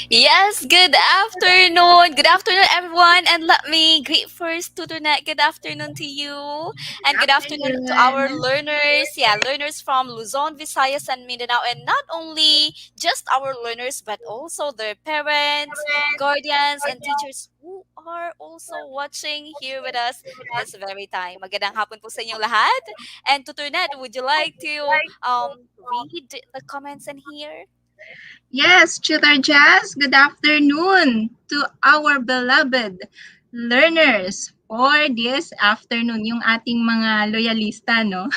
Yes, good afternoon. Good afternoon, everyone. And let me greet first Tutornet. Good afternoon to you. Good And good afternoon to our afternoon. learners. Yeah, learners from Luzon, Visayas, and Mindanao. And not only just our learners, but also their parents, guardians, and teachers who are also watching here with us this very time. Magandang hapon po sa inyong lahat. And Tutornet, would you like to read the comments in here? Yes, Tutor Jazz, good afternoon to our beloved learners for this afternoon. Yung ating mga loyalista, no?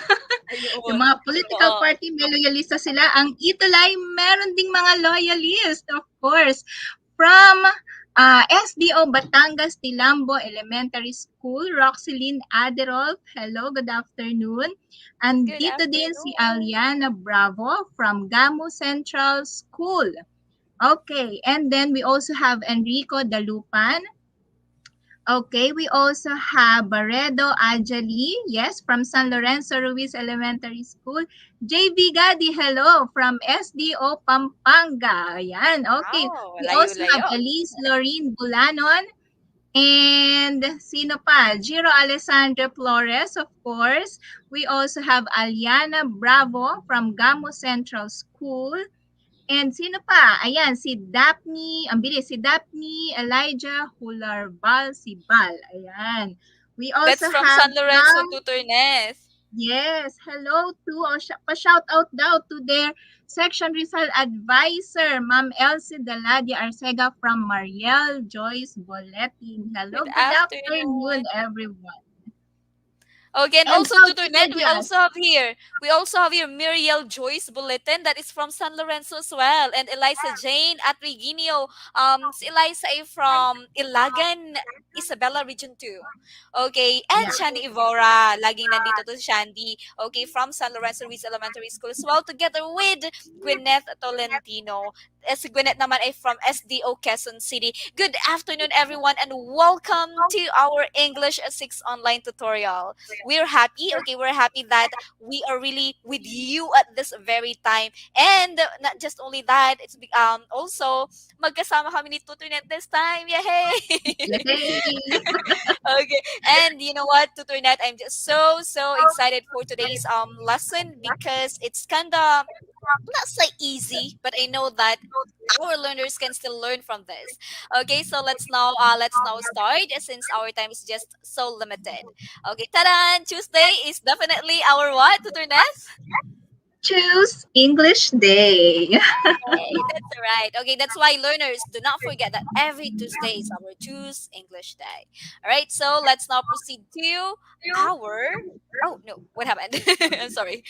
Yung Ayun. mga political Oo. party, may loyalista sila. Ang Itulay, meron ding mga loyalist, of course. From SDO Batangas Tilambo Elementary School, Roxeline Aderolf. Hello, good afternoon. Good Andito din si afternoon. Aliana Bravo from Gamo Central School. Okay, and then we also have Enrico Dalupan. Okay, we also have Barredo Ajali, yes, from San Lorenzo Ruiz Elementary School. JB Gadi, hello, from SDO Pampanga. Ayan, okay. Wow, We also have layo-layo. Elise Lorene Bulanon. And sino pa? Giro Alessandra Flores, of course. We also have Aliana Bravo from Gamo Central School. And sino pa? Ayan, si Daphne, ang bilis, si Daphne Elijah Hularbal Sibal. Ayan. We That's also from have San Lorenzo from, Tutornes. yes, hello to, pa-shout out daw to their Section Rizal Advisor, Ma'am Elsie Daladia Arcega from Mariel Joyce Boletin. Hello, Good good afternoon. afternoon, everyone. Okay, and And also so, Tita Tutornet, Jazz, we also have here Muriel Joyce Bulletin that is from San Lorenzo as well, and Eliza Jane at Reginio. Si Eliza ay from Ilagan, Isabela Region 2. Okay, and yeah. Shandy Ivora, laging nandito to si Shandy. Okay, from San Lorenzo Ruiz Elementary School as well, together with Gwyneth Tolentino. Si Gwyneth naman ay from SDO Quezon City. Good afternoon, everyone, and welcome to our English 6 online tutorial. We're happy, okay, we're happy that we are really with you at this very time. And not just only that, also magkasama kami ni Tutonet this time. Yay! Yay! Okay, and you know what, Tutonet, I'm just so excited for today's lesson because it's kind of not say easy, but I know that our learners can still learn from this. Okay, so let's now start since our time is just so limited. Okay, ta-da! Tuesday is definitely our what, Tuturness? Choose English Day. Hey, that's right. Okay, that's why learners do not forget that every Tuesday is our Choose English Day. All right, so let's now proceed to our. Oh no, what happened? I'm sorry.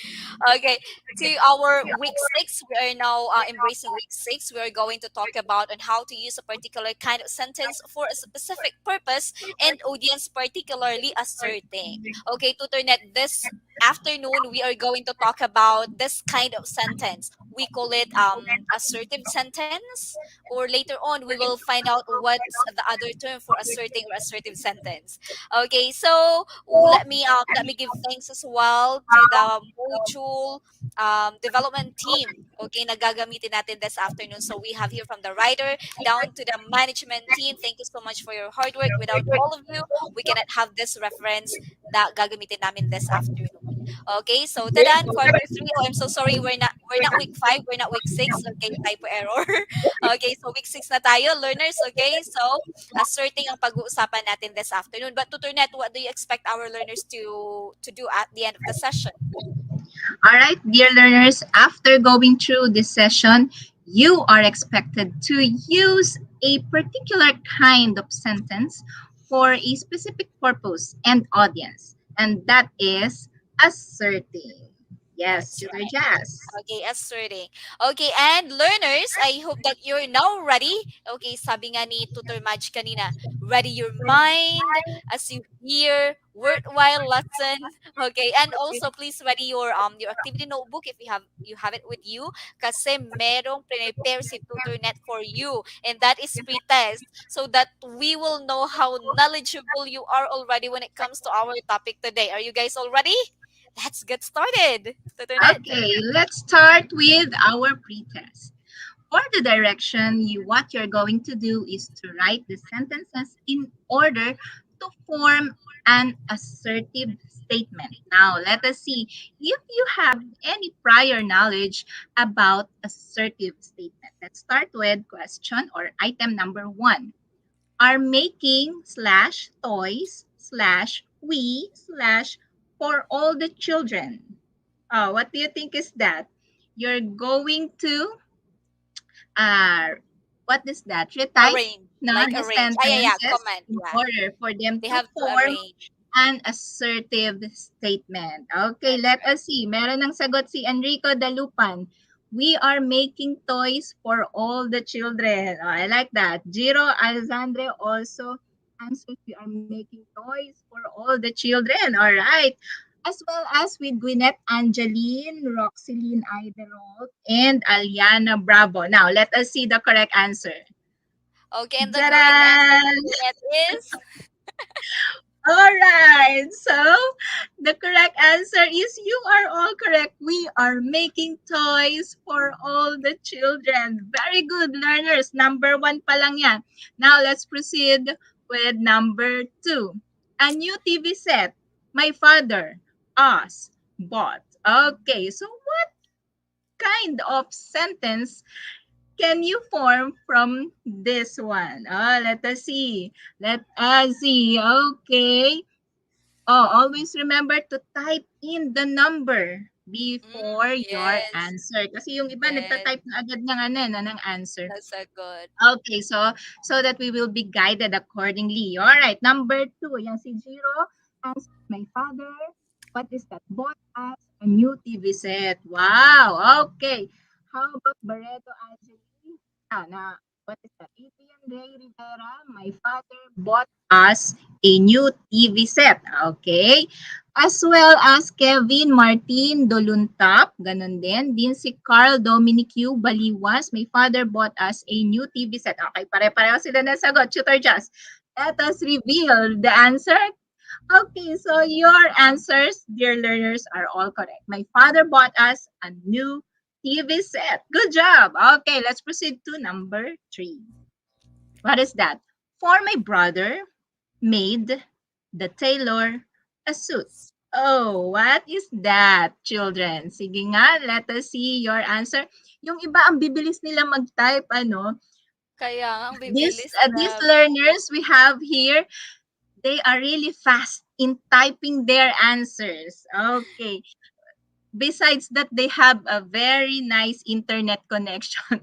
Okay, to our week 6. We are now embracing week 6. We are going to talk about on how to use a particular kind of sentence for a specific purpose and audience particularly asserting. Okay, Tutornet, this afternoon we are going to talk about this kind of sentence. We call it assertive sentence, or later on we will find out what's the other term for asserting or assertive sentence. Okay, so let me give thanks as well to the module development team. Okay, nagagamitin natin this afternoon. So we have here from the writer down to the management team. Thank you so much for your hard work. Without all of you, we cannot have this reference that gagamitin namin this afternoon. Okay, so tadan, quarter three. Oh, I'm so sorry. We're not week 5. We're not week 6. Okay, typo error. Okay, so week 6 na tayo, learners. Okay, so asserting ang pag-uusapan natin this afternoon. But Tutornet, what do you expect our learners to do at the end of the session? All right, dear learners, after going through this session, you are expected to use a particular kind of sentence for a specific purpose and audience, and that is asserting. Yes, That's Tutor right. Jazz. Okay, asserting. Okay, and learners, I hope that you're now ready. Okay, sabi nga ni Tutor Madge kanina, ready your mind as you hear worthwhile lesson. Okay, and also please ready your activity notebook if you have it with you kasi merong prepare si Tutor Net for you, and that is pre-test so that we will know how knowledgeable you are already when it comes to our topic today. Are you guys all ready? Let's get started. Tutor Net. Okay, let's start with our pretest. For the direction, what you're going to do is to write the sentences in order to form an assertive statement. Now, let us see if you have any prior knowledge about assertive statement. Let's start with question or item number 1. Are making slash toys slash we slash for all the children. What do you think is that? You're going to what is that? Retype Arrange, na like the arrange. Ah, yeah, yeah. sentences Comment. in Yeah, order for them they to have to form arrange. an assertive statement. Okay, That's let right. us see. Meron ng sagot si Enrico Dalupan. We are making toys for all the children. Oh, I like that. Jiro Alexandre also answers, we are making toys for all the children. All right. As well as with Gwyneth Angeline, Roxeline Iderot, and Aliana Bravo. Now, let us see the correct answer. Okay, and the correct answer Tadaan! for that is All right. So, the correct answer is you are all correct. We are making toys for all the children. Very good, learners. Number 1 pa lang yan. Now, let's proceed with number 2. A new TV set. My father, us, bought. Okay. So, what kind of sentence can you form from this one? Let us see. Let us see. Okay. Always remember to type in the number before your yes, answer. Kasi yung iba yes. nagta-type na agad ng ano, ng answer. That's a good. Okay, so that we will be guided accordingly. All right, number 2. Yan si Jiro. Answer, my father. What is that? Bought us a new TV set. Wow. Okay. How about Barreto Angeline? What is that? Adrian Ray Rivera. My father bought us a new TV set. Okay. As well as Kevin Martin Doluntap, ganun din. Din si Carl Dominic Q Baliwas, my father bought us a new TV set. Okay, pare-pareho sila na sagot. Tutor Just, let us reveal the answer. Okay, so your answers, dear learners, are all correct. My father bought us a new TV set. Good job. Okay, let's proceed to number 3. What is that? For my brother, made the tailor a suit. Oh, what is that, children? Sige nga, let us see your answer. Yung iba, ang bibilis nila mag-type, ano? Kaya nga, ang bibilis, These grabe. learners we have here, they are really fast in typing their answers. Okay. Besides that, they have a very nice internet connection.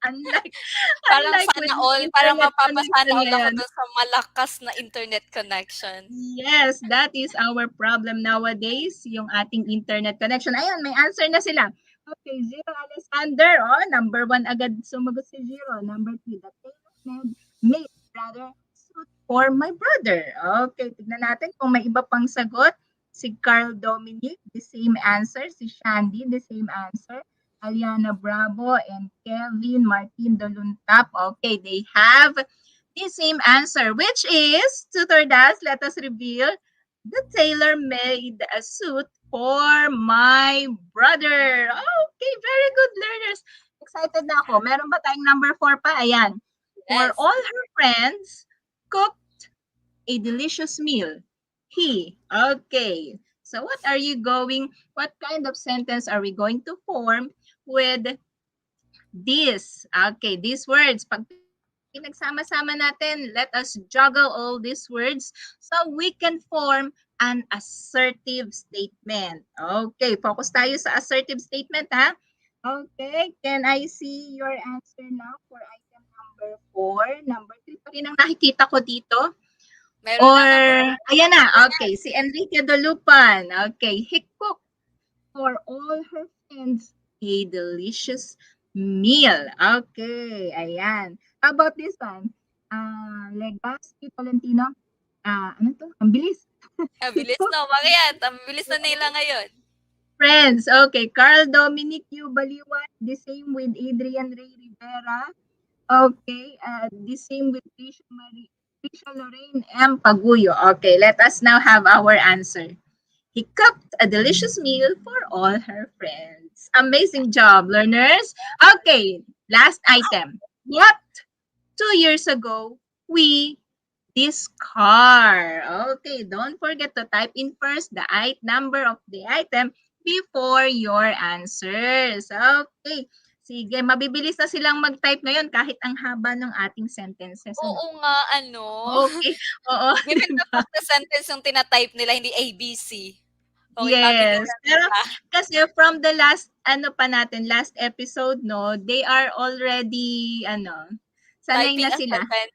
unlike, Parang unlike with sana the all, parang internet mapapasana connection all ako ngayon. dun sa malakas na internet connection. Yes, that is our problem nowadays, yung ating internet connection. Ayun, may answer na sila. Okay, Zero Alexander. Number 1 agad sumagot si Zero. Number 3, the tailor made brother suit for my brother. Okay, tignan natin kung may iba pang sagot. Si Carl Dominic, the same answer. Si Shandy, the same answer. Aliana Bravo and Kevin Martin Doluntap. Okay, they have the same answer, which is, Tutor Das, let us reveal, the tailor made a suit for my brother. Okay, very good, learners. Excited na ako. Meron ba tayong number 4 pa? Ayan. For Yes. all her friends, cooked a delicious meal. He. Okay. So what kind of sentence are we going to form with this? Okay, these words. Pag pinagsama-sama natin, let us juggle all these words so we can form an assertive statement. Okay, focus tayo sa assertive statement, ha? Okay, can I see your answer now for item number 4? Number 3 pa rin ang nakikita ko dito. Meron Or, na number ayan na, okay, si Enrique Dolupan. Okay, he cooked for all her friends a delicious meal. Okay, ayan. How about this one? Legaspi Tolentino. Ano to? Ang bilis. Ang bilis na, bakit? Ang bilis na nila ngayon. Friends. Okay, Carl Dominic Q. Baliwan. The same with Adrian Ray Rivera. Okay, the same with Trisha Lorraine M. Paguyo. Okay, let us now have our answer. He cooked a delicious meal for all her friends. Amazing job, learners. Okay, Last item. What 2 years ago we discard. Okay, don't forget to type in first the number of the item before your answers. Okay. Sige, mabibilis na silang mag-type ngayon kahit ang haba ng ating sentences. Ano? Oo nga, ano. Okay. Oo, di Given the ba? fact na sentence yung tina-type nila, hindi ABC. Okay, Yes. mabilisan Pero sila. kasi from the last, ano pa natin, last episode, no, they are already, sanay Typing na a sila. sentence.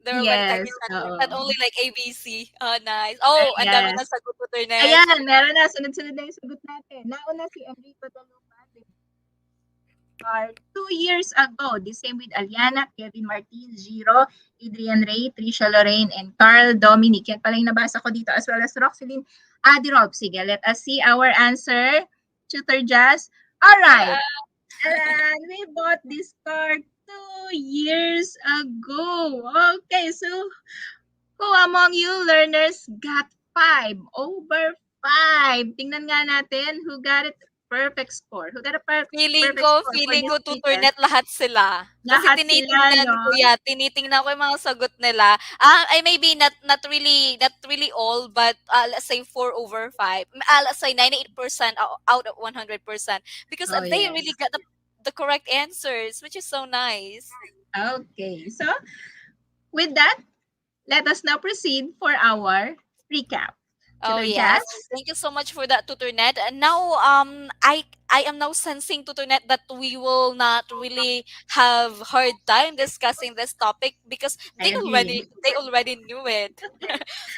They're already Yes. typing sentence. Not Oo. only like ABC. Oh, nice. Oh, ang dami Yes. na sagot po, Turnet. Ayan, meron na. Sunod-sunod na yung sagot natin. Nauna si Enrico Dalupan. Are 2 years ago. The same with Aliana, Kevin Martin, Giro, Adrian Ray, Trisha Lorraine, and Carl Dominic. Yan pala yung nabasa ko dito, as well as Roxelyn Adirob. Sige, let us see our answer. Tutor Jazz. All right. And we bought this car 2 years ago. Okay, so who among you learners got 5/5? Tingnan nga natin who got it perfect score. Who got a Feeling perfect ko, score for feeling this ko pre-test? tutornet lahat sila. Kasi Lahat sila, no? tinitingnan ko yung mga sagot nila. I maybe not really all, but let's say 4/5. Let's say 98% out of 100% because Oh, they yes. really got the correct answers, which is so nice. Okay. So, with that, let us now proceed for our recap. Oh Tutor yes, Jazz? thank you so much for that, Tutornet. And now, I am now sensing, Tutornet, that we will not really have hard time discussing this topic because I agree. they already knew it.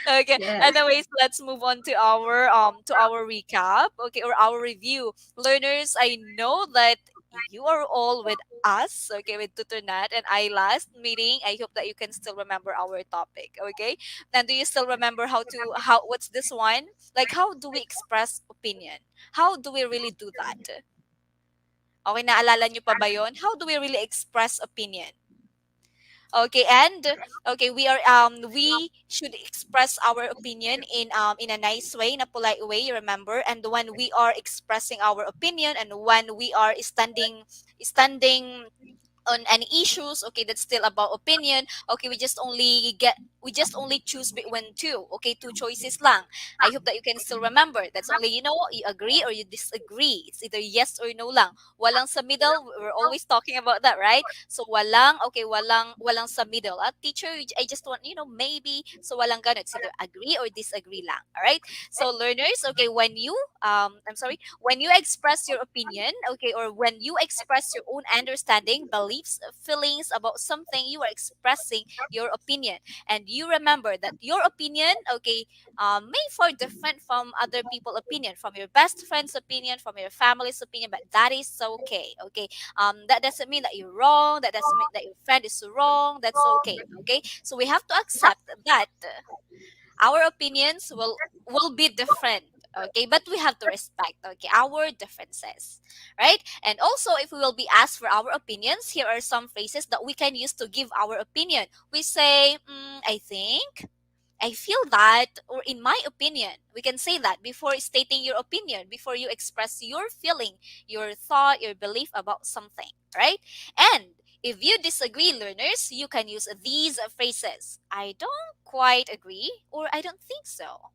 Okay. Yes. Anyways, let's move on to our recap. Okay, or our review, learners. I know that you are all with us. Okay, with Tutornet and I last meeting. I hope that you can still remember our topic. Okay. And do you still remember how what's this one? Like how do we express opinion? How do we really do that? Okay, naalala nyo pa ba yon? How do we really express opinion? Okay, and okay, we should express our opinion in a nice way, in a polite way, remember? And when we are expressing our opinion and when we are standing on any issues, okay, that's still about opinion. Okay, we just only choose between two. Okay, two choices lang. I hope that you can still remember. That's only, you agree or you disagree. It's either yes or no lang. Walang sa middle. We're always talking about that, right? So walang sa middle. Teacher, I just want, maybe. So walang ganun. It's either agree or disagree lang. All right? So learners, okay, when you express your opinion, okay, or when you express your own understanding, beliefs, feelings about something, you are expressing your opinion. And you remember that your opinion, okay, may far different from other people's opinion, from your best friend's opinion, from your family's opinion, but that is okay. Okay, that doesn't mean that you're wrong. That doesn't mean that your friend is wrong. That's okay. Okay, so we have to accept that our opinions will be different, okay, but we have to respect, okay, our differences, right? And also, if we will be asked for our opinions, here are some phrases that we can use to give our opinion. We say, I think, I feel that, or in my opinion. We can say that before stating your opinion, before you express your feeling, your thought, your belief about something, right? And if you disagree, learners, you can use these phrases. I don't quite agree, or I don't think so.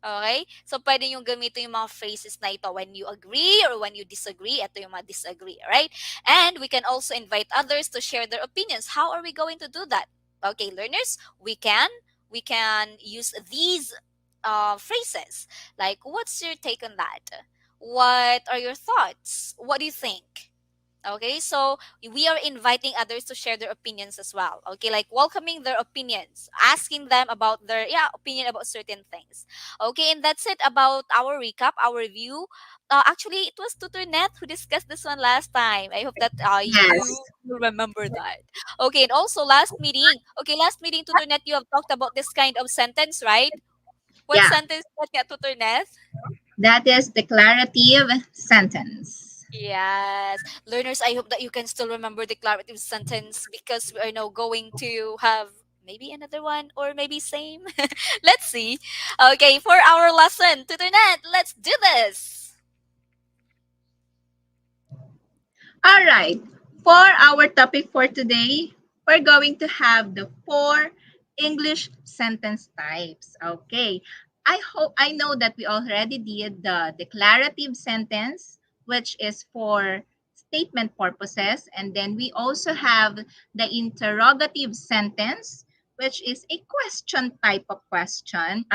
Okay? So, pwede nyo gamitin yung mga phrases na ito when you agree or when you disagree. Ito yung mga disagree, right? And we can also invite others to share their opinions. How are we going to do that? Okay, learners, we can use these phrases. Like, what's your take on that? What are your thoughts? What do you think? Okay, so we are inviting others to share their opinions as well. Okay, like welcoming their opinions, asking them about their opinion about certain things. Okay, and that's it about our recap, our review. Actually, it was Tutornet who discussed this one last time. I hope that Yes. you will remember that. Okay, and also last meeting. Okay, last meeting, Tutornet, you have talked about this kind of sentence, right? What Yeah. sentence that nga, Tutornet? That is declarative sentence. Yes. Learners, I hope that you can still remember the declarative sentence because we are now going to have maybe another one or maybe same. Let's see. Okay, for our lesson, Tutornet, let's do this. All right. For our topic for today, we're going to have the four English sentence types. Okay. I know that we already did the declarative sentence, which is for statement purposes, and then we also have the interrogative sentence, which is a question type of question,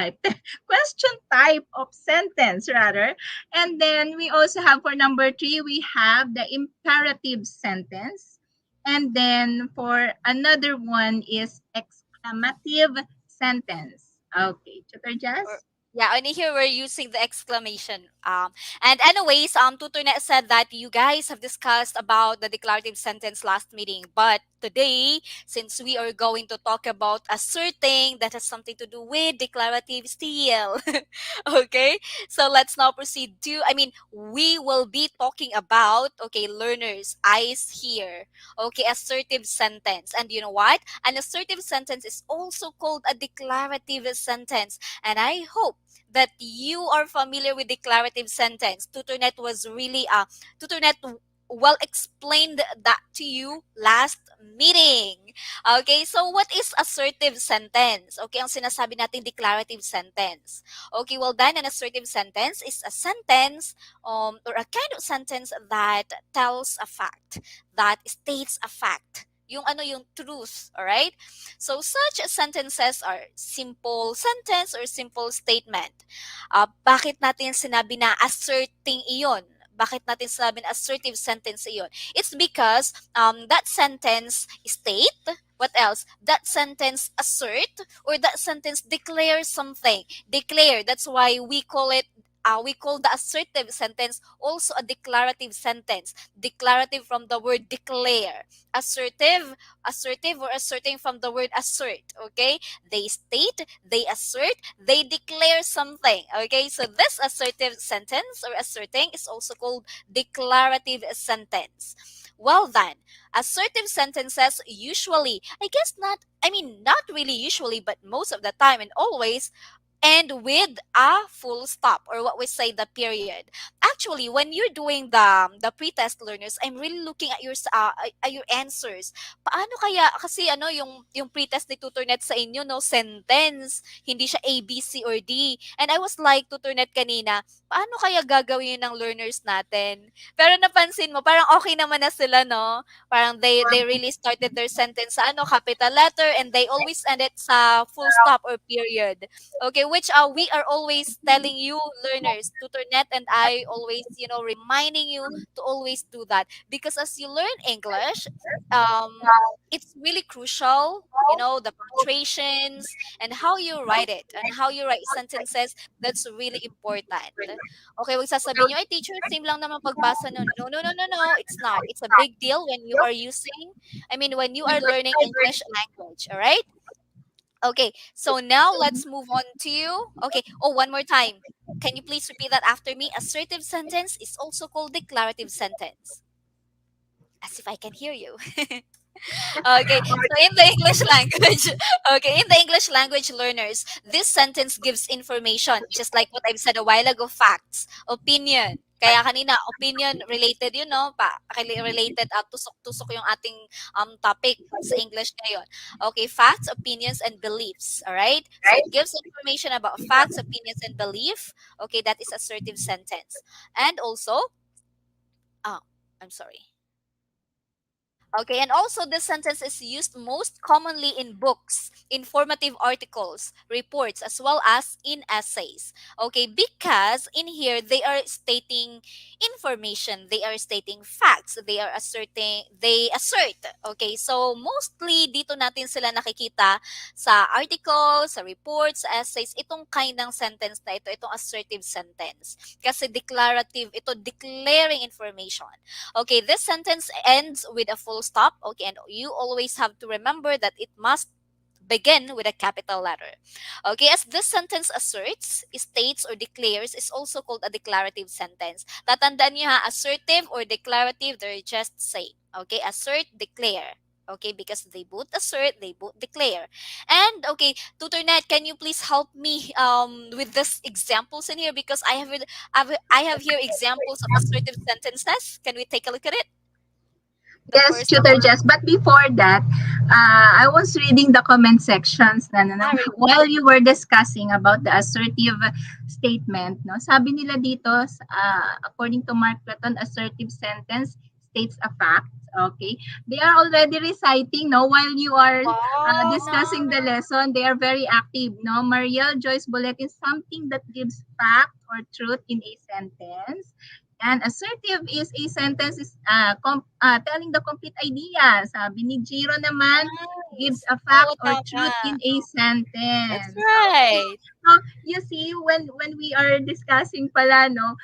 question type of sentence rather. And then we also have for number three, we have the imperative sentence. And then for another one is exclamative sentence. Okay, Tutor Or Jazz? yeah, and here we're using the exclamation. And anyways, Tutornet said that you guys have discussed about the declarative sentence last meeting, but today, since we are going to talk about asserting that has something to do with declarative still. Okay, so let's now proceed to. I mean, we will be talking about learners eyes here. Okay, assertive sentence, and you know what? An assertive sentence is also called a declarative sentence. And I hope that you are familiar with declarative sentence. Tutornet was really Tutornet well explained that to you last meeting. Okay, so what is assertive sentence? Okay, ang sinasabi natin declarative sentence. Okay, well then an assertive sentence is a sentence or a kind of sentence that tells a fact, that states a fact. Yung ano yung truth, all right? So such sentences are simple sentence or simple statement. Bakit natin sinabi na asserting iyon? Bakit natin sinabi na assertive sentence iyon? It's because that sentence state, what else? That sentence assert or that sentence declare something. Declare. That's why we call the assertive sentence also a declarative sentence. Declarative from the word declare. Assertive or asserting from the word assert. Okay, they state, they assert, they declare something. Okay, so this assertive sentence or asserting is also called declarative sentence. Well then, assertive sentences usually, I guess not, I mean not really usually, but most of the time and always end with a full stop or what we say the period. Actually, when you're doing the pretest learners, I'm really looking at at your answers. Paano kaya kasi ano yung pretest ni Tutornet sa inyo no sentence, hindi siya A B C or D. And I was like Tutornet kanina, paano kaya gagawin yun ng learners natin? Pero napansin mo parang okay naman na sila no. Parang they really started their sentence sa ano capital letter and they always end it sa full stop or period. Okay, which we are always telling you learners, tutornet and I always reminding you to always do that because as you learn English, it's really crucial, the punctuations and how you write it and how you write sentences. That's really important. Okay, wag sasabihin nyo, ay teacher, same lang naman pagbasa nun. No, no, no, no, no, it's not. It's a big deal when you are using, when you are learning English language, all right? Okay, so now let's move on to. Okay, oh, one more time. Can you please repeat that after me? Assertive sentence is also called declarative sentence. As if I can hear you. Okay, so in the English language, okay, in the English language learners, this sentence gives information, just like what I've said a while ago, facts, opinion. Kaya kanina, opinion related, related at tusok-tusok yung ating topic sa English ngayon. Okay, facts, opinions, and beliefs. All right? So it gives information about facts, opinions, and belief. Okay, that is assertive sentence. And also, I'm sorry. Okay, and also this sentence is used most commonly in books, informative articles, reports, as well as in essays. Okay, because in here they are stating information, they are stating facts, they assert. Okay, so mostly dito natin sila nakikita sa articles, sa reports, sa essays, itong kind ng sentence na ito, itong assertive sentence. Kasi declarative, ito declaring information. Okay, this sentence ends with a full stop. Okay, and you always have to remember that it must begin with a capital letter. Okay, as this sentence asserts, states, or declares is also called a declarative sentence. Tatandaan niyo ha, assertive or declarative, they're just same. Okay, assert, declare. Okay, because they both assert, they both declare. And okay, Tutornet, can you please help me with this examples in here because I have here examples of assertive sentences. Can we take a look at it? The Yes, first Tutor one. Jess. But before that, I was reading the comment sections Ah, really? while you were discussing about the assertive statement. No, sabi nila dito, according to Mark Platon, assertive sentence states a fact. Okay, they are already reciting. No, while you are Wow. discussing the lesson, they are very active. No, Mariel Joyce Bulletin, something that gives fact or truth in a sentence. And assertive is a sentence is telling the complete idea. Sabi ni Jiro naman, gives Nice. a fact Oo, or tama. truth in a That's sentence. Okay. right. So, you see, when we are discussing pala, no,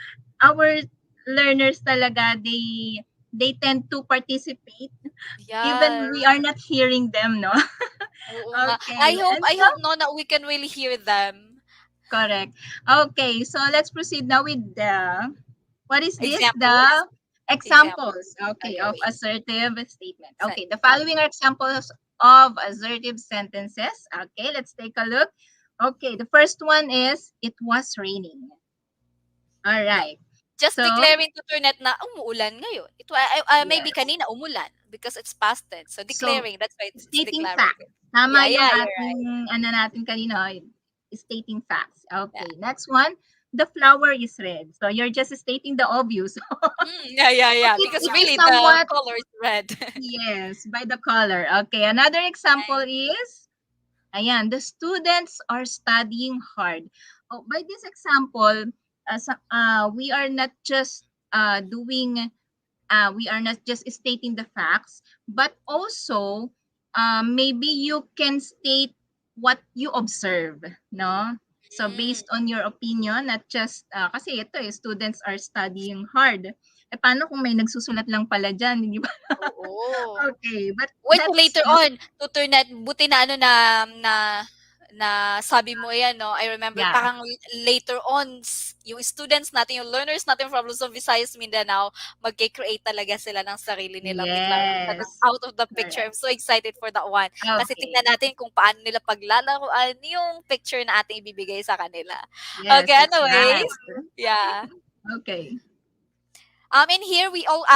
our learners talaga, they tend to participate even we Yes. are not hearing them, no? Oo nga. Okay. And I so, hope no that we can really hear them. correct. Okay, so let's proceed now with the what is this? Examples? The Examples. examples, okay, Okay, of wait. assertive statement. Sen- Okay, the following are examples of assertive sentences. Okay, let's take a look. Okay, the first one is it was raining. All right. Just So, declaring to Turnet na umuulan ngayon. Maybe yes. kanina umulan because it's past tense. So So, declaring, that's why it's stating facts. declarative. Tama Yeah, yung yeah, you're ating right. ano natin kanina, stating facts. Yeah. Okay, next one. The flower is red. So, you're just stating the obvious. Yeah, yeah, yeah. Because It is really the somewhat. color is red. Yes, by the color. Okay, another example Right. is, ayan, the students are studying hard. Oh, by this example, we are not just we are not just stating the facts, but also maybe you can state what you observe, no? So Mm, based on your opinion, not just, kasi ito students are studying hard. Eh, paano kung may nagsusulat lang pala dyan, hindi ba? oo. Okay, but Wait, so that's later on, tuturnet buti na ano na na sabi mo yan 'no, I remember yeah. parang later on yung students natin, yung learners natin from Luzon, Visayas, Mindanao, magke-create talaga sila ng sarili nilang deklarasyon Yes, out of the picture. correct. I'm so excited for that one. Kasi tingnan Okay. natin kung paano nila paglalaruan yung picture na ating ibibigay sa kanila. Yes, Okay, that's right. anyways, yeah. Okay. In here we all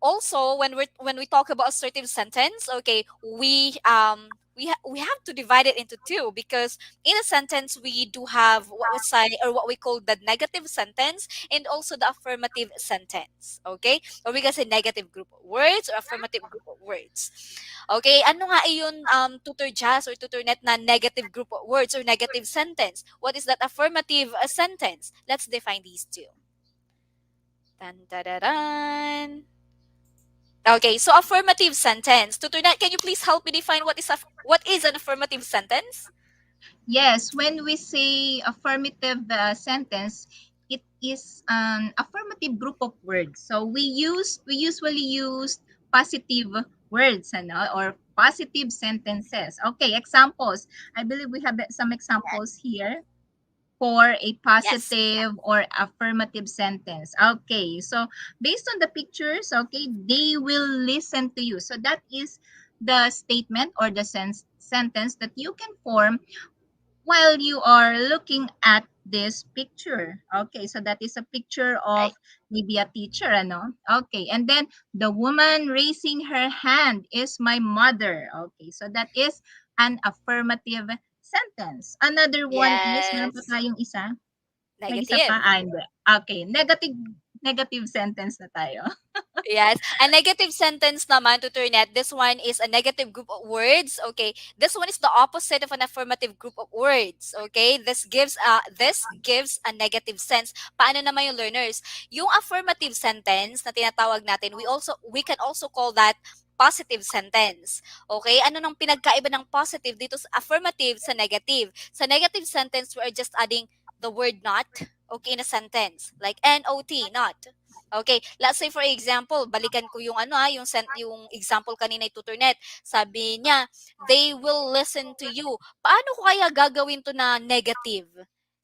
also when we talk about assertive sentence, okay, we have to divide it into two because in a sentence we do have what we say or what we call the negative sentence and also the affirmative sentence, okay? Or we can say negative group of words or affirmative group of words. Okay, ano nga iyon tutor Jazz or tutor Net na negative group of words or negative sentence? What is that affirmative sentence? Let's define these two. Dun, da, da, dun. Okay, so affirmative sentence. Tutunan, can you please help me define what is an affirmative sentence? Yes, when we say affirmative sentence, it is an affirmative group of words. So we usually use positive words, ano, or positive sentences. Okay, examples. I believe we have some examples here for a Yes. positive or affirmative sentence. Okay, so based on the pictures, okay, they will listen to you. So that is the statement or the sentence that you can form while you are looking at this picture. Okay, so that is a picture of Right. maybe a teacher, ano? Okay, and then the woman raising her hand is my mother. Okay, so that is an affirmative sentence. Another one is, meron pa Yes. tayong isa? May isa pa? Negative. Hindi. Okay, negative sentence na tayo. Yes. A negative sentence naman to Turnet, this one is a negative group of words. Okay. This one is the opposite of an affirmative group of words. Okay. This gives a negative sense. Paano naman yung learners? Yung affirmative sentence na tinatawag natin, we can also call that positive sentence. Okay? Ano nang pinagkaiba ng positive dito sa affirmative sa negative? Sa negative sentence, we are just adding the word not, okay, in a sentence. Like N-O-T, not. Okay, let's say for example, balikan ko yung yung example kanina ni Tutornet. Sabi niya, they will listen to you. Paano ko kaya gagawin to na negative?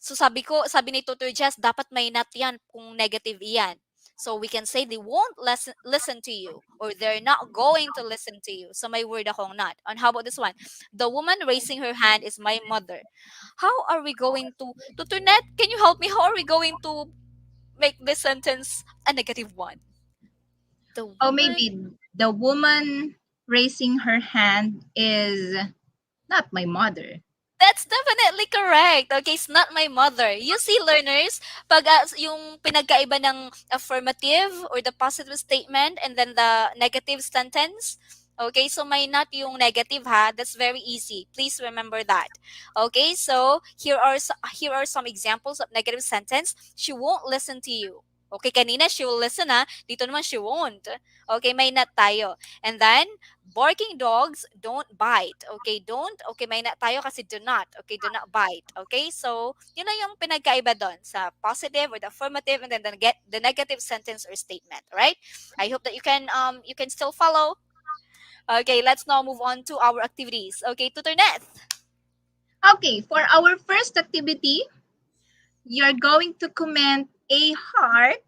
So sabi ni Tutor Jess, dapat may not yan kung negative iyan. So we can say they won't listen to you or they're not going to listen to you. So may word akong not. And how about this one? The woman raising her hand is my mother. How are we going to Tutornet, can you help me? How are we going to make this sentence a negative one? The Oh, woman. maybe the woman raising her hand is not my mother. That's definitely correct. Okay, it's not my mother. You see, learners, pag yung pinagkaiba ng affirmative or the positive statement and then the negative sentence. Okay, so may not yung negative ha. That's very easy. Please remember that. Okay, so here are some examples of negative sentence. She won't listen to you. Okay, kanina she will listen ha. Dito naman she won't. Okay, may not tayo. And then barking dogs don't bite. Okay, don't. Okay, may na tayo kasi do not. Okay, do not bite. Okay, so yun na yung pinagkaiba doon sa positive or the affirmative and then the negative sentence or statement. Right? I hope that you can still follow. Okay, let's now move on to our activities. Okay, Tuturneth. Okay, for our first activity, you're going to comment a heart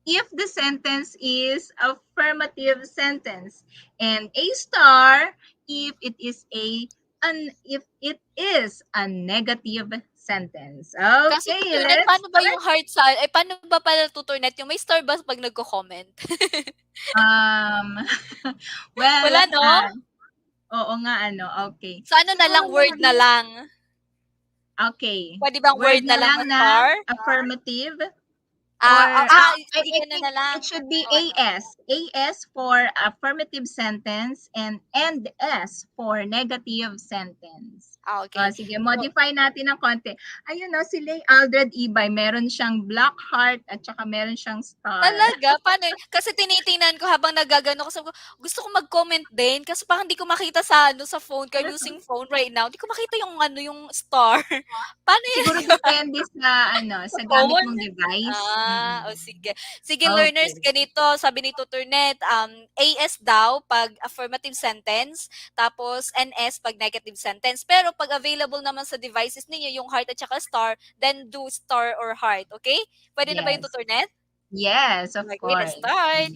if the sentence is affirmative sentence and a star if it is a negative sentence. Kaso Okay, Tuturneth, let's paano ba start. yung heart sa, paano ba pala Tuturneth, yung may star ba pag nagko-comment? Um, well, Wala, no? oo nga okay. So ano na lang, word na lang? Okay. Pwede bang Word word na na lang lang na na star? affirmative. Or Sige, I ganun think na lang. it should be O ano? AS for affirmative sentence and S for negative sentence. Okay. Sige, So, modify natin ng konti. Ayun si Lay Aldred Ibay, meron siyang black heart at saka meron siyang star. talaga? Paano yun? Kasi tinitingnan ko habang nagagano ko, sabi ko, gusto ko mag-comment din kasi parang hindi ko makita sa sa phone ko. I'm using phone right now. Hindi ko makita yung yung star. Paano yun? Siguro depende sa Sa sa gamit phone? mong device. O sige. Sige, learners, Okay. ganito, sabi ni Tuturnet, AS daw pag affirmative sentence, tapos NS pag negative sentence. Pero pag available naman sa devices ninyo, yung heart at saka star, then do star or heart, okay? Pwede na ba yung Yes. Tuturnet? Yes, of Okay, let's course. start.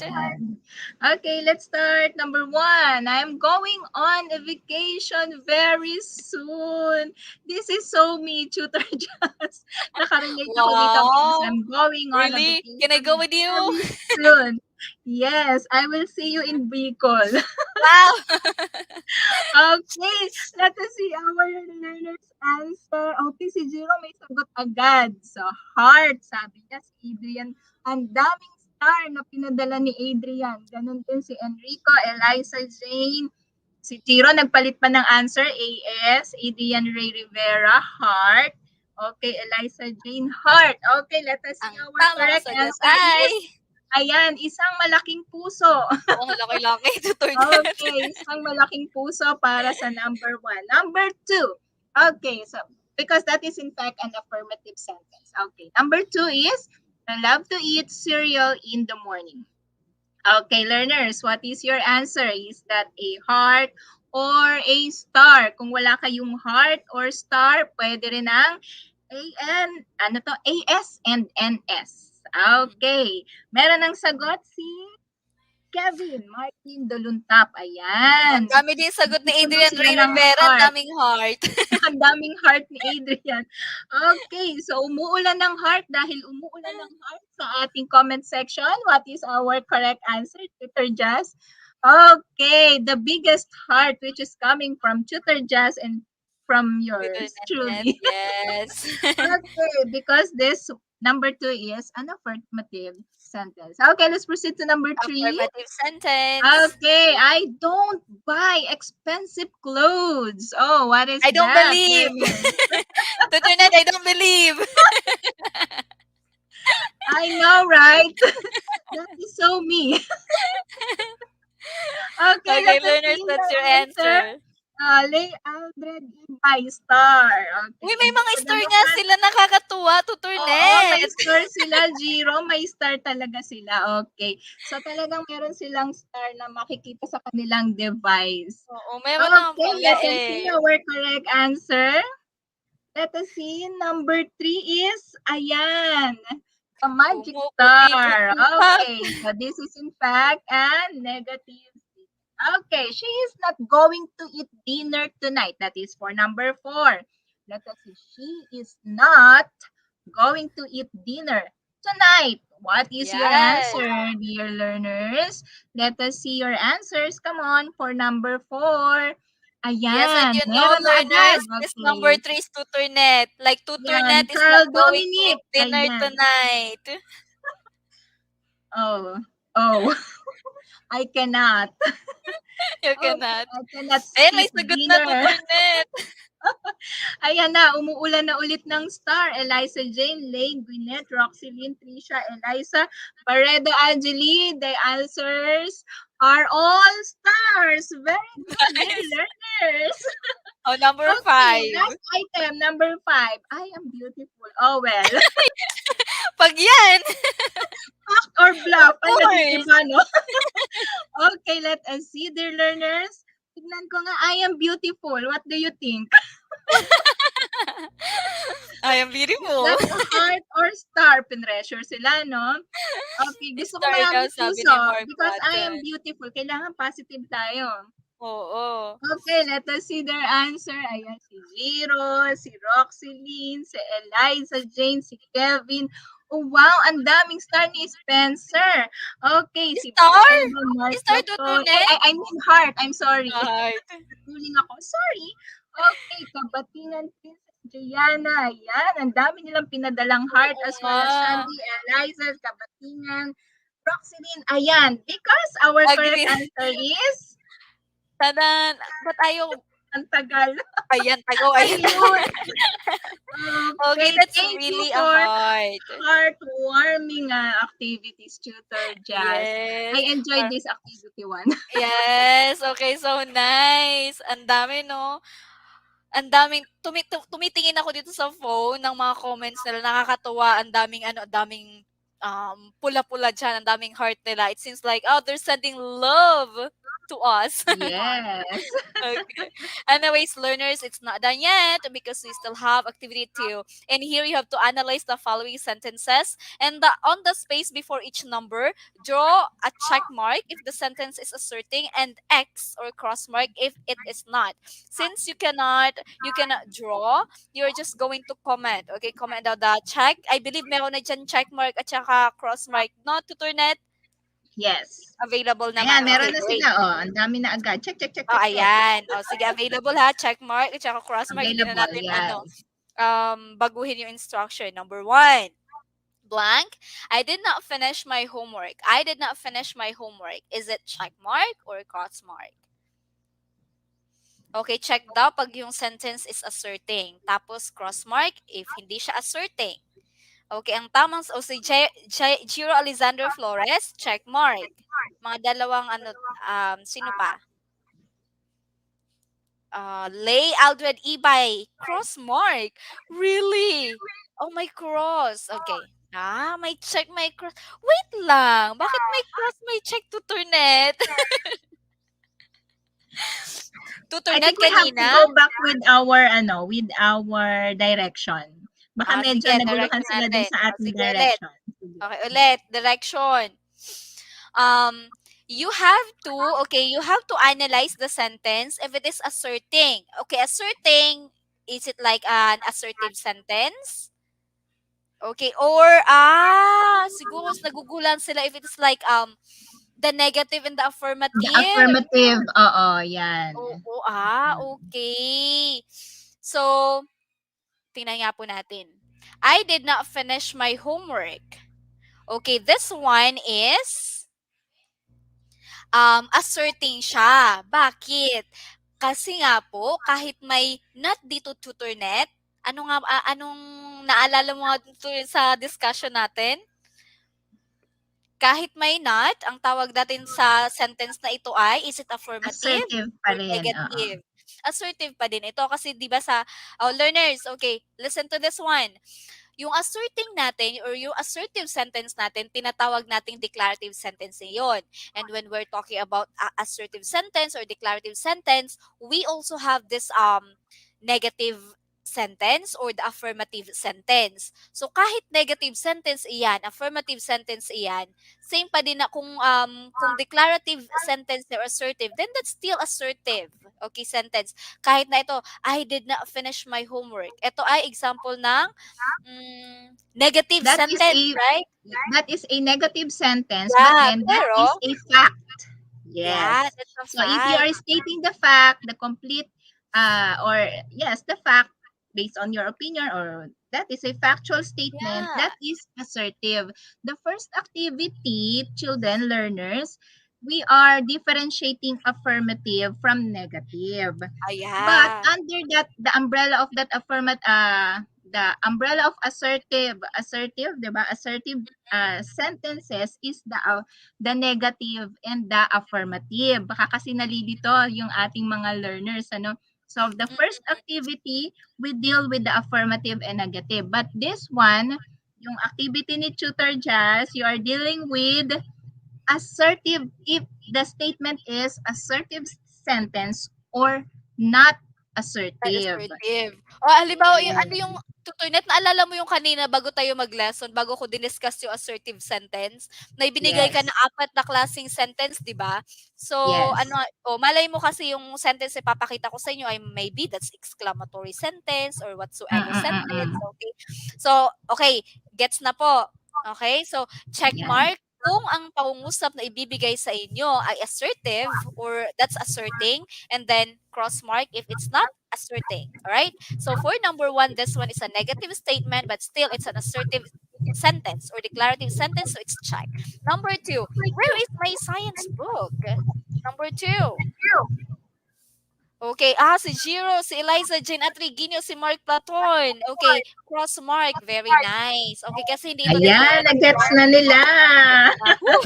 Okay, let's start. Number 1. I'm going on a vacation very soon. This is so me, Tutor Jazz. Nakarelate ako dito because Wow! I'm going on a Really? Can I vacation go with you? very soon. Yes, I will see you in Bicol. Wow! Okay, let us see our learner's answer. Okay, si Jiro may sagot agad. So, heart, sabi niya si Adrian. Ang daming star na pinadala ni Adrian. Ganun din si Enrico, Eliza Jane. Si Jiro nagpalit pa ng answer. AS, Adrian Ray Rivera, heart. Okay, Eliza Jane, heart. Okay, let us see Ang our tamang correct sagot answer ay, is, ayan, isang malaking puso. ang laki-laki, Tuturnet. Okay, isang malaking puso para sa number 1. Number 2. Okay, so because that is in fact an affirmative sentence. Okay, number 2 is, I love to eat cereal in the morning. Okay, learners, what is your answer? Is that a heart or a star? Kung wala kayong heart or star, pwede rin ang AS and NS. Okay, meron ng sagot si Kevin Martin Doluntap. Ang Ayan. dami din sagot ni Puno Adrian sila Ray ng Rivera, ang heart. daming heart. Ang daming heart ni Adrian. Okay, so umuulan ng heart dahil umuulan ng heart sa ating comment section. What is our correct answer, Tutor Jazz? Okay, the biggest heart which is coming from Tutor Jazz and from yours Tuturnet, truly. yes. Okay, because this number 2 is an affirmative sentence. Okay, let's proceed to number 3. Affirmative sentence. Okay, I don't buy expensive clothes. Oh, what is I don't that, believe. Kevin? Tuturnet, I don't believe. I know, right? That is so me. Okay, Okay, let us learners, see that's your your answer. answer. Lay Aldred Ibay Star. Uy, Okay, may mga Enrico star nga Dalupan. sila, nakakatuwa, Oo, may Tuturnet. star sila, Jiro. May star talaga sila. Okay. So, talagang meron silang star na makikita sa kanilang device. Oo, meron naman Okay, pala let us see eh. our correct answer. Let us see. Number 3 is, ayan, the magic Pumuputi, star. tutupag. Okay, so this is in fact a negative. Okay, she is not going to eat dinner tonight. That is for number 4. Let us see. She is not going to eat dinner. tonight. What is your Yes. answer, dear learners? Let us see your answers. Come on, for number 4. Yes, and Ayan, you know, meron na agad. learners, this number Okay. 3 is tutornet. Like, Yan, tutornet is not Carl going to eat Dominic. dinner Ayan. tonight. Oh, oh, I cannot. You Okay, cannot. I cannot Ayan, may skip sagot na dinner. tutornet. Ayan na, umuulan na ulit ng star. Eliza Jane, Lane, Gwyneth, Roxylene, Trisha, Eliza, Paredo, Angeli. The answers are all stars. Very good, dear Nice. learners. Oh, number Okay, 5. last item, number 5. I am beautiful. Oh, well. Pag yan, Fact or of bluff? Ano, di course. iba, no? Okay, let us see, dear learners. Tignan ko nga, I am beautiful. What do you think? I am Is beautiful. that a heart or star? Pinressure sila, no? Okay, gusto ko Star daw, maraming sabi puso ni Mark because I am Watson. beautiful. Kailangan positive tayo. Oo. Okay, let us see their answer. Ayan, si Jiro, si Roxylene, si Eliza Jane, si Kevin. Oh, wow, ang daming star ni Spencer. Okay, si Star? Paredo, Mark Star Lacton. tutornet? I mean heart. I'm sorry. Heart. Tuling ako. Sorry. Okay, Kabatingan Princess Gianna. Ayan, ang dami nilang pinadalang heart Oo as well nga. as Shandy, Eliza, Kabatingan, Roxylene. Ayan, because our correct Agree. answer is, Tadan. Ba't ayaw? ang tagal. Ayan, tagaw. Ayan. Ayun. Okay, Okay, that's thank you really a for heart. heartwarming activities, Tutor Jazz. Yes. I enjoyed this activity one. Yes. Okay, so nice. Ang dami, no? Ang daming tumitingin ako dito sa phone ng mga comments nila, nakakatuwa, ang daming ano, ang daming pula-pula diyan, ang daming heart nila. It seems like, oh, they're sending love to us. Yes. Okay. Anyways, learners, it's not done yet because we still have activity 2. And here you have to analyze the following sentences. And on the space before each number, draw a check mark if the sentence is asserting and X or cross mark if it is not. Since you cannot draw, you're just going to comment. Okay, comment down the check. I believe meron na dyan check mark at saka cross mark. Not tutornet, Yes. available Ayan, naman. meron Okay, na great. sila. Oh, ang dami na agad. Check, check, check, Oh, check, check. ayan. Oh, sige, available ha. Check mark at saka cross mark. Hindi na Available, natin yes. baguhin yung instruction. Number 1, blank. I did not finish my homework. I did not finish my homework. Is it check mark or cross mark? Okay, check daw pag yung sentence is asserting. Tapos cross mark if hindi siya asserting. Okay, ang tamang si Giro Alexander Flores, check mark. Mga dalawang sino pa? Lay Aldred Ibay, cross mark. Really? Oh, my cross. Okay. May check, may cross. Wait lang. Bakit may cross, may check tutornet? I Tutornet think we have to kanina? go back with our direction. Baka medyo Sige, naguluhan direction sila dun natin. sa ating Sige ulit. direction. Sige. Okay, ulit. Direction. Um, you have to, you have to analyze the sentence if it is asserting. Okay, asserting, is it like an assertive sentence? Okay, or siguro nagugulan sila if it is like the negative and the affirmative. The affirmative, oo, yan. Oo, okay. So, tingnan nga po natin. I did not finish my homework. Okay, this one is asserting siya. Bakit? Kasi nga po, kahit may not dito tutornet, anong naalala mo nga dito sa discussion natin? Kahit may not, ang tawag natin sa sentence na ito ay, is it affirmative Assertive pa or rin, oo. negative? Assertive pa din ito kasi 'di ba sa learners, okay, listen to this one. Yung asserting natin or yung assertive sentence natin, tinatawag nating declarative sentence yon. And when we're talking about assertive sentence or declarative sentence, we also have this negative sentence or the affirmative sentence. So kahit negative sentence iyan, affirmative sentence iyan, same pa din na kung declarative sentence or assertive, then that's still assertive. Okay, sentence. Kahit na ito, I did not finish my homework. Ito ay example ng negative That is sentence, a right? that is a negative sentence, but Yeah, then that is pero a fact. yeah, Yes. that's a So if you fact. are stating the fact, the complete, or yes, the fact based on your opinion, or that is a factual statement, Yeah. that is assertive. The first activity, children, learners, we are differentiating affirmative from negative. Ah, But yeah. under that, the umbrella of that the umbrella of assertive, diba? Assertive sentences is the negative and the affirmative. Baka kasi nalilito yung ating mga learners, ano? So the first Mm-mm. activity, we deal with the affirmative and negative. But this one, yung activity ni Tutor Jazz, you are dealing with assertive if the statement is assertive sentence or not Not assertive. assertive. O halimbawa yung ano yung Yes. tutunet naalala mo yung kanina bago tayo mag-lesson, bago ko diniscuss yung assertive sentence, may binigay ka na Yes. 4 na klaseng sentence, 'di ba? So, ano, Yes. malay mo kasi yung sentence na ipapakita ko sa inyo ay maybe that's exclamatory sentence or whatsoever sentence, Mm. okay? So, okay, gets na po. Okay? So, check Yan. mark kung ang pangungusap na ibibigay sa inyo ay assertive or that's asserting, and then cross mark if it's not asserting. All right. So for number one, this one is a negative statement, but still it's an assertive sentence or declarative sentence. So it's check. Number two, where is my science book? Number two. Okay, si Jiro, si Eliza Jane at Regino, si Mark Platon. Okay, cross mark. Very nice. Okay, kasi hindi ito Ayan, declarative, nagets right? na nila. Woo!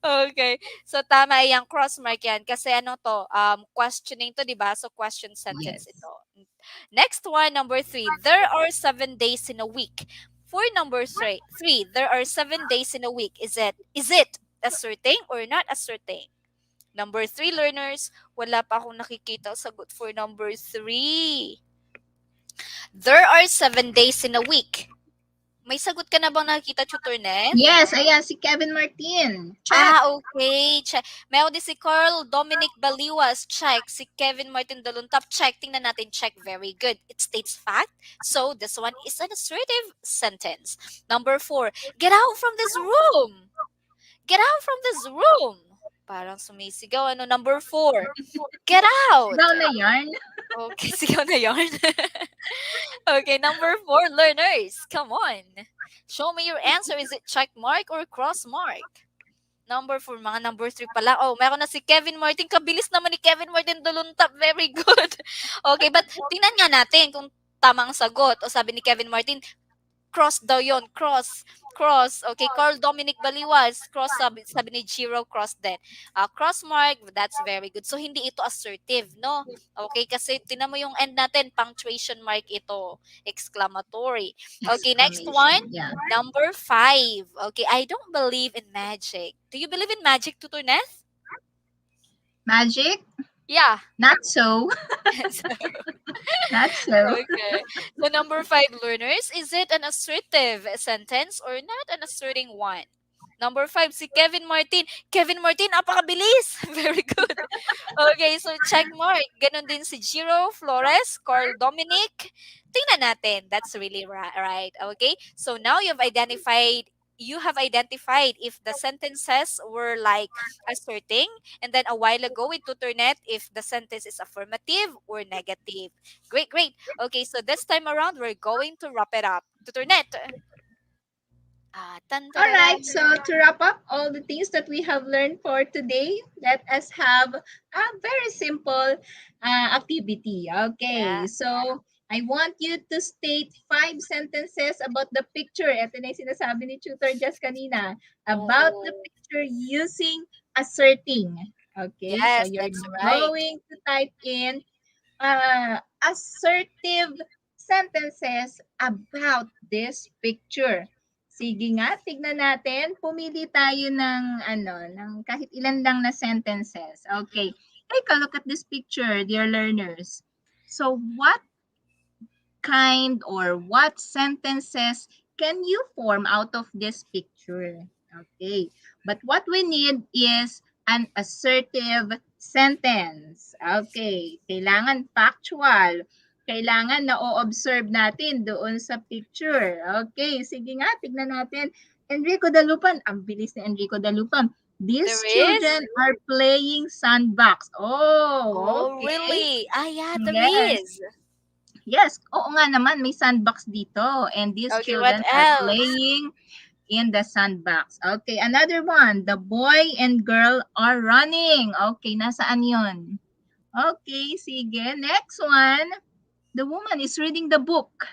Okay. So tama yang cross mark yan kasi ano to, questioning to, 'di ba? So question sentence Yes. ito. Next one, number three. There are 7 days in a week. For number three, there are 7 days in a week. Is it asserting or not asserting? Number three, learners, wala pa akong nakikita sagot for number three. There are 7 days in a week. May sagot ka na bang nakikita, Tutor Net? Yes, ayan, si Kevin Martin. Check. Okay. Check. Meron din si Carl Dominic Baliwas. Check. Si Kevin Martin Daluntap. Check. Tingnan natin. Check. Very good. It states fact. So, this one is an assertive sentence. Number 4. Get out from this room. Get out from this room. Parang sumisigaw. Ano? Number 4. Get out. Sigaw na yarn. Okay. Sigaw na yarn. Okay. Number 4. Learners. Come on. Show me your answer. Is it check mark or cross mark? Number 4, mga number 3 pala. Oh, meron na si Kevin Martin. Kabilis naman ni Kevin Martin Duluntap. Very good. Okay, but tingnan nga natin kung tamang sagot. O sabi ni Kevin Martin, cross daw yon, cross. Cross. Okay, Carl Dominic Baliwas. Cross, sabi ni Jiro, cross din. Cross mark, that's very good. So, hindi ito assertive, no? Okay, kasi tinan mo yung end natin, punctuation mark ito. Exclamatory. Okay, next one. Exclamation. Yeah. Number 5. Okay, I don't believe in magic. Do you believe in magic, Tutor Neth? Magic? Yeah. Not so. Not so. Okay. So number 5, learners, is it an assertive sentence or not an asserting one? Number 5, si Kevin Martin. Kevin Martin, napakabilis. Very good. Okay, so check mark. Ganon din si Jiro Flores, Carl Dominic. Tingnan natin. That's really right. Okay? So now you have identified if the sentences were like asserting, and then a while ago with Tutornet if the sentence is affirmative or negative. Great. Okay, so this time around we're going to wrap it up. Tutornet. All right, so to wrap up all the things that we have learned for today, let us have a very simple activity. Okay, Yeah. so I want you to state 5 sentences about the picture. Ito na yung sinasabi ni Tutor Jess kanina. About the Oh, picture using asserting. Okay, so yes, you're that's right. going to type in assertive sentences about this picture. Sige nga, tignan natin. Pumili tayo ng kahit ilan lang na sentences. Okay. Take a look at this picture, dear learners. So what kind or what sentences can you form out of this picture? Okay. But what we need is an assertive sentence. Okay. Kailangan factual. Kailangan na-observe natin doon sa picture. Okay. Sige nga, tignan natin. Enrico Dalupan. Ang bilis ni Enrico Dalupan. There These is? children are playing sandbox. Oh, Oh, okay. really? Ah, yeah, there Yes. is. Yes, oo nga naman, may sandbox dito. And these Okay, what children are else? playing in the sandbox. Okay, another one. The boy and girl are running. Okay, nasaan yun? Okay, sige. Next one. The woman is reading the book.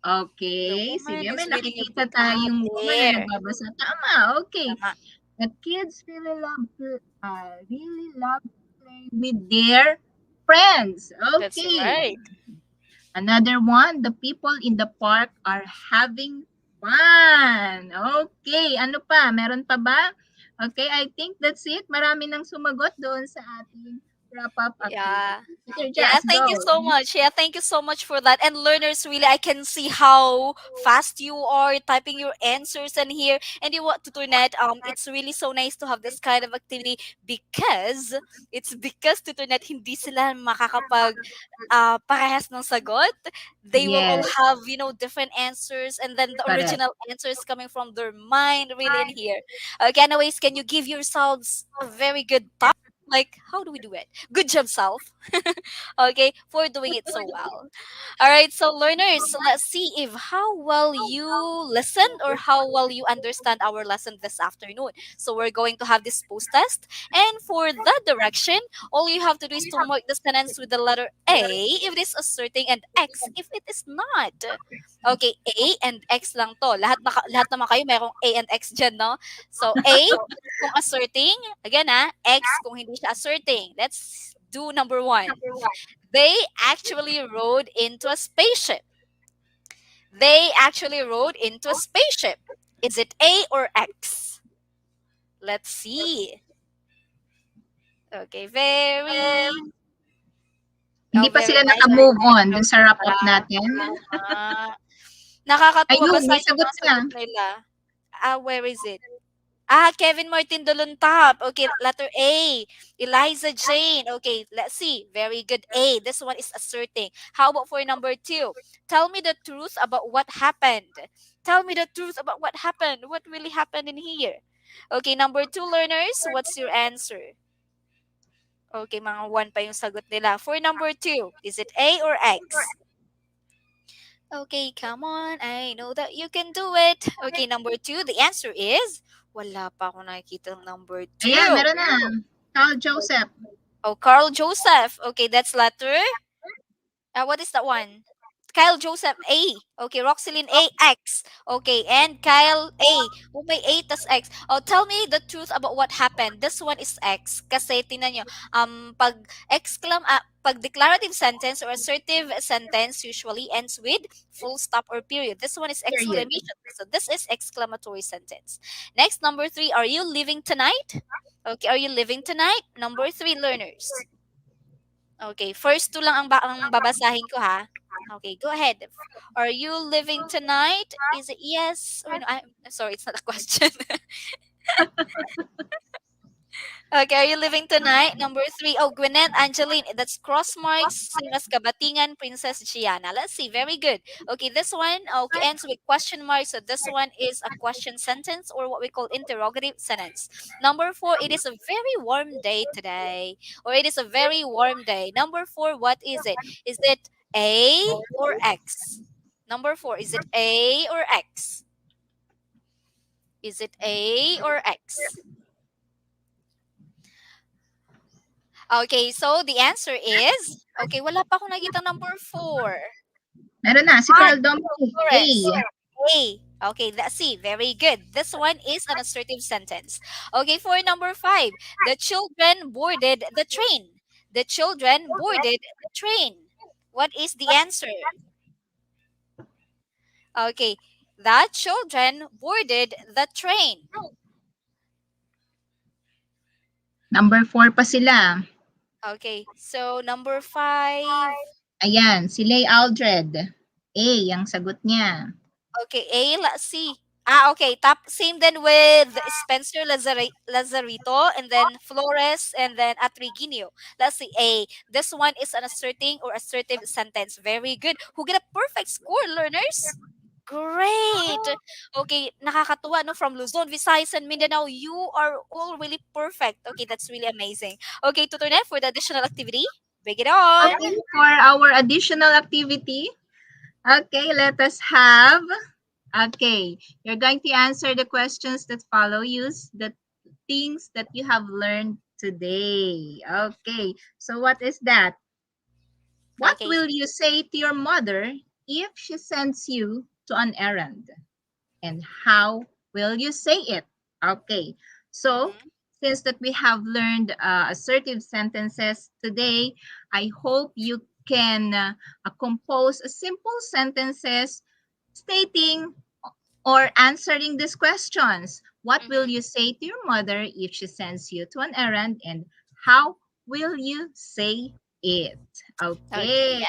The Okay, sige. woman May is reading a nakikita book. Ah, tayong woman na there. nagbabasa. Tama, okay. Tama. The kids really love to play with their friends. That's Okay. right. Another one, the people in the park are having fun. Okay, ano pa? Meron pa ba? Okay, I think that's it. Marami nang sumagot doon sa ating wrap-up Yeah. activity. Teacher Yeah, Jazz, thank go. you so much. Yeah, thank you so much for that. And learners, really, I can see how fast you are typing your answers in here. And you want to Tutornet, it's really so nice to have this kind of activity because Tutornet hindi sila makakapag parehas ng sagot. They will all Yes, have, different answers and then the correct. original answers coming from their mind really in here. Okay, anyways, can you give yourselves a very good top? Like, how do we do it? Good job, self. Okay, for doing it so well. All right, so learners, so let's see if how well you listened or how well you understand our lesson this afternoon. So we're going to have this post test, and for that direction, all you have to do is to mark the sentence with the letter A if it is asserting and X if it is not. Okay, A and X lang to. Lahat naman kayo merong A and X dyan, no? So A kung asserting, again X kung hindi siya asserting. Let's do number one. They actually rode into a spaceship. They actually rode into a spaceship. Is it A or X? Let's see. Okay, Hindi pa very sila nice. naka-move on dun sa wrap-up Ah, natin. nakakatuwa Ayun, may basahin sagot yung na. sagot nila. Where is it? Kevin Martin Duluntap. Okay, letter A. Eliza Jane. Okay, let's see. Very good. A. This one is asserting. How about for number two? Tell me the truth about what happened. Tell me the truth about what happened. What really happened in here? Okay, number two learners, what's your answer? Okay, mga one pa yung sagot nila. For number two, is it A or X? Okay, come on. I know that you can do it. Okay, number two, the answer is wala pa ako nakikita ng number Ayan, two. meron na. Carl Joseph. Oh, Carl Joseph. Okay, that's letter. What is that one? Kyle Joseph A. Okay, Roxelyn A X. Okay, and Kyle A. Oh, may A tas X. Oh, tell me the truth about what happened. This one is X. Kasi tingnan nyo, pag declarative sentence or assertive sentence usually ends with full stop or period. This one is Period. exclamation. So this is exclamatory sentence. Next, number three, are you leaving tonight? Okay, are you leaving tonight? Number three, learners. Okay, first two lang ang babasahin ko ha. Okay, go ahead. Are you living tonight? Is it yes or no? I'm sorry, it's not a question. Okay, are you living tonight? Number three, oh, Gwyneth Angeline. That's cross marks, same as Kabatingan, Princess Gianna. Let's see, very good. Okay, this one okay, ends with question mark. So this one is a question sentence or what we call interrogative sentence. Number four, it is a very warm day today. Or it is a very warm day. Number four, what is it? Is it A or X? Number four, is it A or X? Is it A or X? Okay, so the answer is, okay, wala pa akong nakita number 4. Meron na, si Carl Dominic. A. Forest. A. Okay, let's see. Very good. This one is an assertive sentence. Okay, for number 5, the children boarded the train. The children boarded the train. What is the answer? Okay, the children boarded the train. Number 4 pa sila. Okay, so number 5. Ayan, si Lay Aldred. A ang sagot niya. Okay, A, let's see. Ah, okay. Top same then with Spencer Lazarito and then Flores and then Atriginio. Let's see. A. This one is an asserting or assertive sentence. Very good. Who get a perfect score, learners? Great. Okay, nakakatuwa no, from Luzon, Visayas and Mindanao. You are all really perfect. Okay, that's really amazing. Okay, Tutor for the additional activity. Bring it on. Okay, for our additional activity, okay, let us have, okay, you're going to answer the questions that follow. Use the things that you have learned today. Okay, so what is that? What Okay. will you say to your mother if she sends you to an errand? And how will you say it? Okay, so Mm-hmm. since that we have learned assertive sentences today, I hope you can compose a simple sentences stating or answering these questions. What will Mm-hmm. you say to your mother if she sends you to an errand, and how will you say it? Okay, Okay.